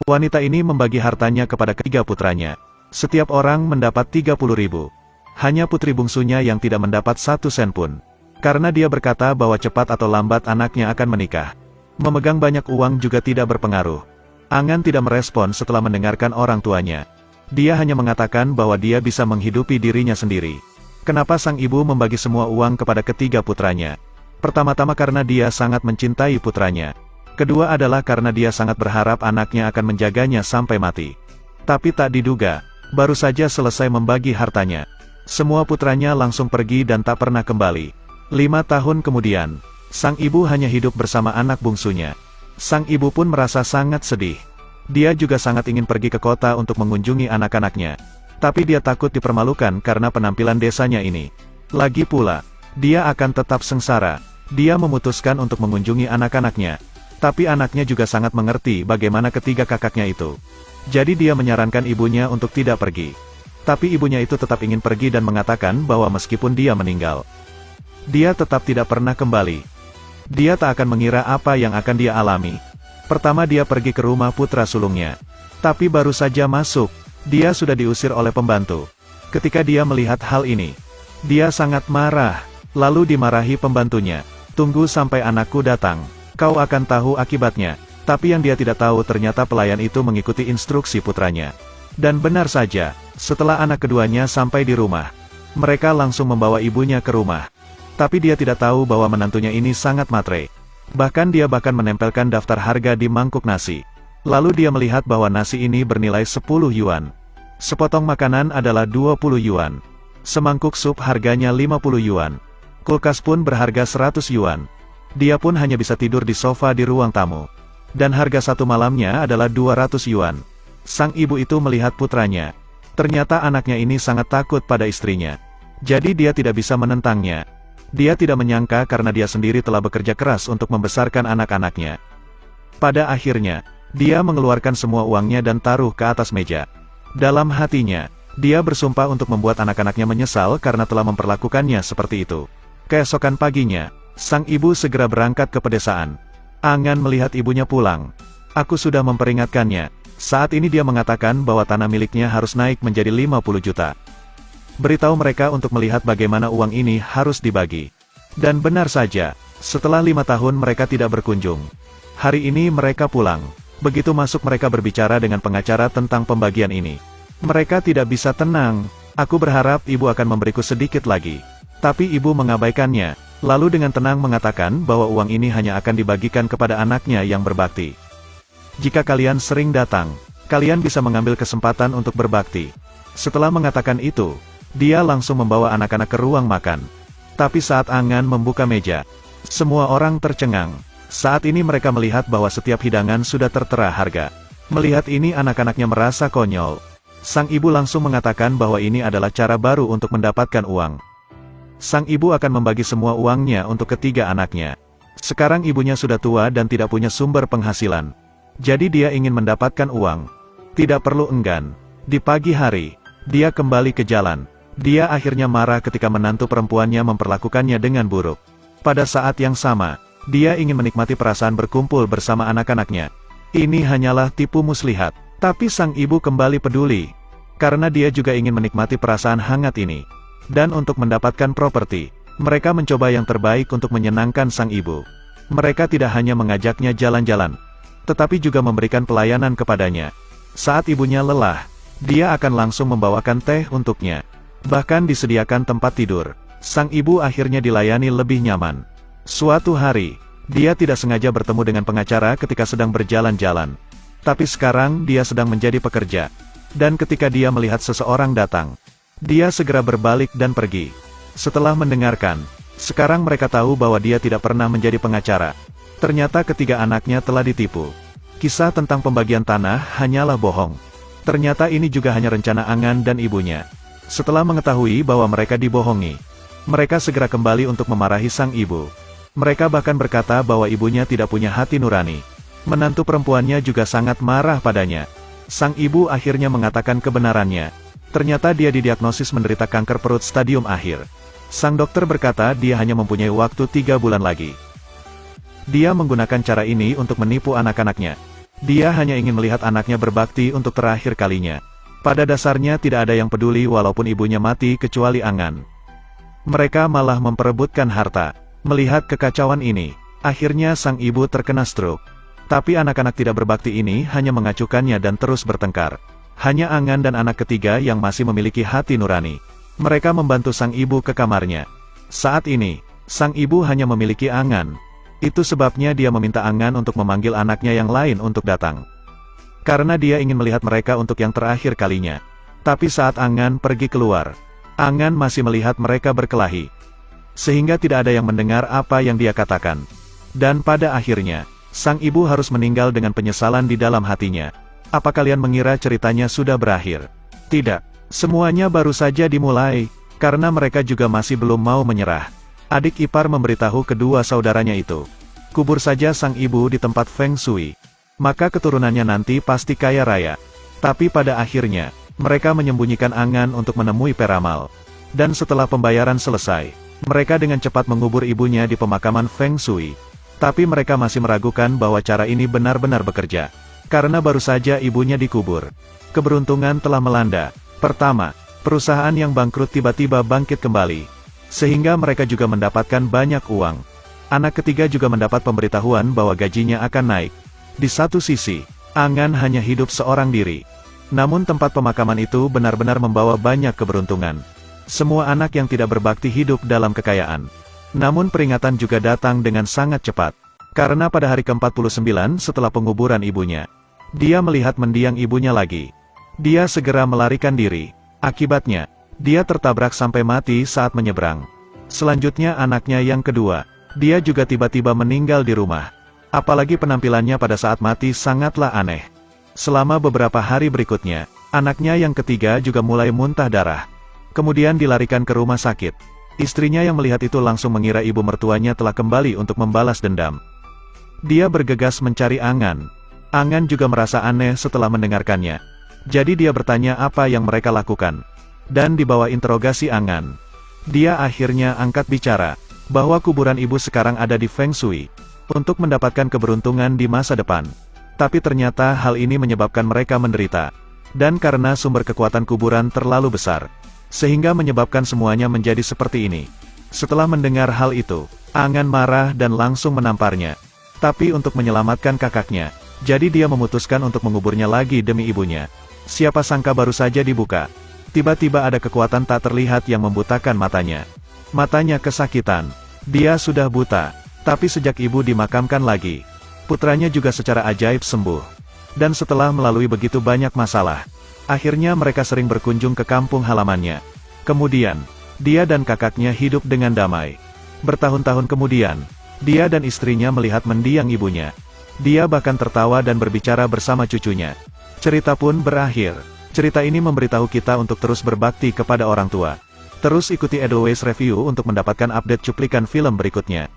Wanita ini membagi hartanya kepada ketiga putranya. Setiap orang mendapat 30.000. Hanya putri bungsunya yang tidak mendapat 1 sen pun. Karena dia berkata bahwa cepat atau lambat anaknya akan menikah. Memegang banyak uang juga tidak berpengaruh. Angan tidak merespon setelah mendengarkan orang tuanya. Dia hanya mengatakan bahwa dia bisa menghidupi dirinya sendiri. Kenapa sang ibu membagi semua uang kepada ketiga putranya? Pertama-tama karena dia sangat mencintai putranya. Kedua adalah karena dia sangat berharap anaknya akan menjaganya sampai mati. Tapi tak diduga, baru saja selesai membagi hartanya, semua putranya langsung pergi dan tak pernah kembali. 5 tahun kemudian, sang ibu hanya hidup bersama anak bungsunya. Sang ibu pun merasa sangat sedih. Dia juga sangat ingin pergi ke kota untuk mengunjungi anak-anaknya. Tapi dia takut dipermalukan karena penampilan desanya ini. Lagi pula, dia akan tetap sengsara. Dia memutuskan untuk mengunjungi anak-anaknya. Tapi anaknya juga sangat mengerti bagaimana ketiga kakaknya itu. Jadi dia menyarankan ibunya untuk tidak pergi. Tapi ibunya itu tetap ingin pergi dan mengatakan bahwa meskipun dia meninggal, dia tetap tidak pernah kembali. Dia tak akan mengira apa yang akan dia alami. Pertama dia pergi ke rumah putra sulungnya. Tapi baru saja masuk, dia sudah diusir oleh pembantu. Ketika dia melihat hal ini, dia sangat marah, lalu dimarahi pembantunya. Tunggu sampai anakku datang. Kau akan tahu akibatnya. Tapi yang dia tidak tahu ternyata pelayan itu mengikuti instruksi putranya. Dan benar saja, setelah anak keduanya sampai di rumah, mereka langsung membawa ibunya ke rumah. Tapi dia tidak tahu bahwa menantunya ini sangat matre. Bahkan dia menempelkan daftar harga di mangkuk nasi. Lalu dia melihat bahwa nasi ini bernilai 10 yuan. Sepotong makanan adalah 20 yuan. Semangkuk sup harganya 50 yuan. Kulkas pun berharga 100 yuan. Dia pun hanya bisa tidur di sofa di ruang tamu. Dan harga satu malamnya adalah 200 yuan. Sang ibu itu melihat putranya. Ternyata anaknya ini sangat takut pada istrinya. Jadi dia tidak bisa menentangnya. Dia tidak menyangka karena dia sendiri telah bekerja keras untuk membesarkan anak-anaknya. Pada akhirnya, dia mengeluarkan semua uangnya dan taruh ke atas meja. Dalam hatinya, dia bersumpah untuk membuat anak-anaknya menyesal karena telah memperlakukannya seperti itu. Keesokan paginya, sang ibu segera berangkat ke pedesaan. Angan melihat ibunya pulang. Aku sudah memperingatkannya. Saat ini dia mengatakan bahwa tanah miliknya harus naik menjadi 50 juta. Beritahu mereka untuk melihat bagaimana uang ini harus dibagi. Dan benar saja, setelah 5 tahun mereka tidak berkunjung. Hari ini mereka pulang. Begitu masuk mereka berbicara dengan pengacara tentang pembagian ini. Mereka tidak bisa tenang. Aku berharap ibu akan memberiku sedikit lagi. Tapi ibu mengabaikannya. Lalu dengan tenang mengatakan bahwa uang ini hanya akan dibagikan kepada anaknya yang berbakti. Jika kalian sering datang, kalian bisa mengambil kesempatan untuk berbakti. Setelah mengatakan itu, dia langsung membawa anak-anak ke ruang makan. Tapi saat Angan membuka meja, semua orang tercengang. Saat ini mereka melihat bahwa setiap hidangan sudah tertera harga. Melihat ini anak-anaknya merasa konyol. Sang ibu langsung mengatakan bahwa ini adalah cara baru untuk mendapatkan uang. Sang ibu akan membagi semua uangnya untuk ketiga anaknya. Sekarang ibunya sudah tua dan tidak punya sumber penghasilan. Jadi dia ingin mendapatkan uang. Tidak perlu enggan. Di pagi hari, dia kembali ke jalan. Dia akhirnya marah ketika menantu perempuannya memperlakukannya dengan buruk. Pada saat yang sama, dia ingin menikmati perasaan berkumpul bersama anak-anaknya. Ini hanyalah tipu muslihat. Tapi sang ibu kembali peduli. Karena dia juga ingin menikmati perasaan hangat ini. Dan untuk mendapatkan properti, mereka mencoba yang terbaik untuk menyenangkan sang ibu. Mereka tidak hanya mengajaknya jalan-jalan, tetapi juga memberikan pelayanan kepadanya. Saat ibunya lelah, dia akan langsung membawakan teh untuknya. Bahkan disediakan tempat tidur. Sang ibu akhirnya dilayani lebih nyaman. Suatu hari, dia tidak sengaja bertemu dengan pengacara ketika sedang berjalan-jalan. Tapi sekarang dia sedang menjadi pekerja. Dan ketika dia melihat seseorang datang, dia segera berbalik dan pergi. Setelah mendengarkan, sekarang mereka tahu bahwa dia tidak pernah menjadi pengacara. Ternyata ketiga anaknya telah ditipu. Kisah tentang pembagian tanah hanyalah bohong. Ternyata ini juga hanya rencana Angan dan ibunya. Setelah mengetahui bahwa mereka dibohongi, mereka segera kembali untuk memarahi sang ibu. Mereka bahkan berkata bahwa ibunya tidak punya hati nurani. Menantu perempuannya juga sangat marah padanya. Sang ibu akhirnya mengatakan kebenarannya. Ternyata dia didiagnosis menderita kanker perut stadium akhir. Sang dokter berkata dia hanya mempunyai waktu 3 bulan lagi. Dia menggunakan cara ini untuk menipu anak-anaknya. Dia hanya ingin melihat anaknya berbakti untuk terakhir kalinya. Pada dasarnya tidak ada yang peduli walaupun ibunya mati kecuali Angan. Mereka malah memperebutkan harta. Melihat kekacauan ini, akhirnya sang ibu terkena stroke. Tapi anak-anak tidak berbakti ini hanya mengacukannya dan terus bertengkar. Hanya Angan dan anak ketiga yang masih memiliki hati nurani. Mereka membantu sang ibu ke kamarnya. Saat ini, sang ibu hanya memiliki Angan. Itu sebabnya dia meminta Angan untuk memanggil anaknya yang lain untuk datang. Karena dia ingin melihat mereka untuk yang terakhir kalinya. Tapi saat Angan pergi keluar, Angan masih melihat mereka berkelahi. Sehingga tidak ada yang mendengar apa yang dia katakan. Dan pada akhirnya, sang ibu harus meninggal dengan penyesalan di dalam hatinya. Apa kalian mengira ceritanya sudah berakhir? Tidak. Semuanya baru saja dimulai, karena mereka juga masih belum mau menyerah. Adik ipar memberitahu kedua saudaranya itu. Kubur saja sang ibu di tempat Feng Shui. Maka keturunannya nanti pasti kaya raya. Tapi pada akhirnya, mereka menyembunyikan Angan untuk menemui peramal. Dan setelah pembayaran selesai, mereka dengan cepat mengubur ibunya di pemakaman Feng Shui. Tapi mereka masih meragukan bahwa cara ini benar-benar bekerja. Karena baru saja ibunya dikubur. Keberuntungan telah melanda. Pertama, perusahaan yang bangkrut tiba-tiba bangkit kembali. Sehingga mereka juga mendapatkan banyak uang. Anak ketiga juga mendapat pemberitahuan bahwa gajinya akan naik. Di satu sisi, Angan hanya hidup seorang diri. Namun tempat pemakaman itu benar-benar membawa banyak keberuntungan. Semua anak yang tidak berbakti hidup dalam kekayaan. Namun peringatan juga datang dengan sangat cepat. Karena pada hari ke-49 setelah penguburan ibunya, dia melihat mendiang ibunya lagi. Dia segera melarikan diri. Akibatnya, dia tertabrak sampai mati saat menyeberang. Selanjutnya anaknya yang kedua, dia juga tiba-tiba meninggal di rumah. Apalagi penampilannya pada saat mati sangatlah aneh. Selama beberapa hari berikutnya, anaknya yang ketiga juga mulai muntah darah. Kemudian dilarikan ke rumah sakit. Istrinya yang melihat itu langsung mengira ibu mertuanya telah kembali untuk membalas dendam. Dia bergegas mencari Angan. Angan juga merasa aneh setelah mendengarkannya. Jadi dia bertanya apa yang mereka lakukan. Dan di bawah interogasi Angan, dia akhirnya angkat bicara, bahwa kuburan ibu sekarang ada di Feng Shui, untuk mendapatkan keberuntungan di masa depan. Tapi ternyata hal ini menyebabkan mereka menderita. Dan karena sumber kekuatan kuburan terlalu besar, sehingga menyebabkan semuanya menjadi seperti ini. Setelah mendengar hal itu, Angan marah dan langsung menamparnya. Tapi untuk menyelamatkan kakaknya, jadi dia memutuskan untuk menguburnya lagi demi ibunya. Siapa sangka baru saja dibuka, tiba-tiba ada kekuatan tak terlihat yang membutakan matanya. Matanya kesakitan. Dia sudah buta. Tapi sejak ibu dimakamkan lagi, putranya juga secara ajaib sembuh. Dan setelah melalui begitu banyak masalah, akhirnya mereka sering berkunjung ke kampung halamannya. Kemudian, dia dan kakaknya hidup dengan damai. Bertahun-tahun kemudian, dia dan istrinya melihat mendiang ibunya. Dia bahkan tertawa dan berbicara bersama cucunya. Cerita pun berakhir. Cerita ini memberitahu kita untuk terus berbakti kepada orang tua. Terus ikuti Edelweiss Review untuk mendapatkan update cuplikan film berikutnya.